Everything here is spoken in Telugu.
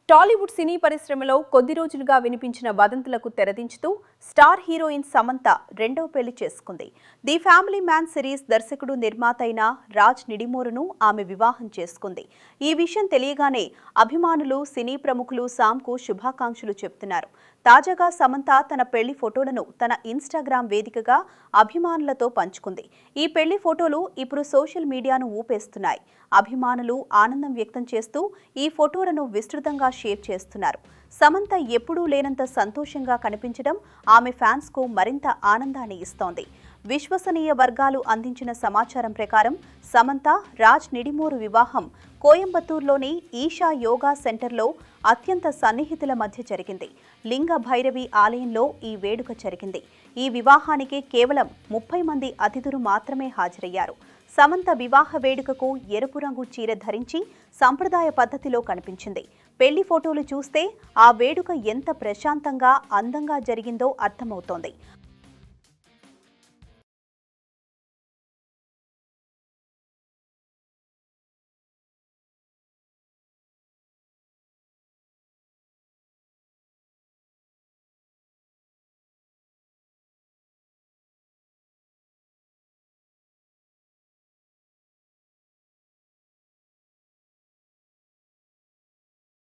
టాలీవుడ్ సినీ పరిశ్రమలో కొద్ది రోజులుగా వినిపించిన వదంతులకు తెరదించుతూ స్టార్ హీరోయిన్ సమంత రెండవ పెళ్లి చేసుకుంది. ది ఫ్యామిలీ మ్యాన్ సిరీస్ దర్శకుడు నిర్మాత అయిన రాజ్ నిడిమోరును ఆమె వివాహం చేసుకుంది. ఈ విషయం తెలియగానే అభిమానులు, సినీ ప్రముఖులు సామ్కు శుభాకాంక్షలు చెబుతున్నారు. తాజాగా సమంత తన పెళ్లి ఫోటోలను తన ఇన్స్టాగ్రామ్ వేదికగా అభిమానులతో పంచుకుంది. ఈ పెళ్లి ఫోటోలు ఇప్పుడు సోషల్ మీడియాను ఊపేస్తున్నాయి. అభిమానులు ఆనందం వ్యక్తం చేస్తూ ఈ ఫోటోలను విస్తృతంగా షేర్ చేస్తున్నారు. సమంత ఎప్పుడూ లేనంత సంతోషంగా కనిపించడం ఆమె ఫ్యాన్స్కు మరింత ఆనందాన్ని ఇస్తోంది. విశ్వసనీయ వర్గాలు అందించిన సమాచారం ప్రకారం సమంత, రాజ్ నిడిమోరు వివాహం కోయంబత్తూరులోని ఈషా యోగా సెంటర్లో అత్యంత సన్నిహితుల మధ్య జరిగింది. లింగ భైరవి ఆలయంలో ఈ వేడుక జరిగింది. ఈ వివాహానికి కేవలం 30 మంది అతిథులు మాత్రమే హాజరయ్యారు. సమంత వివాహ వేడుకకు ఎరుపు రంగు చీర ధరించి సంప్రదాయ పద్ధతిలో కనిపించింది. పెళ్లి ఫోటోలు చూస్తే ఆ వేడుక ఎంత ప్రశాంతంగా, అందంగా జరిగిందో అర్థమవుతోంది.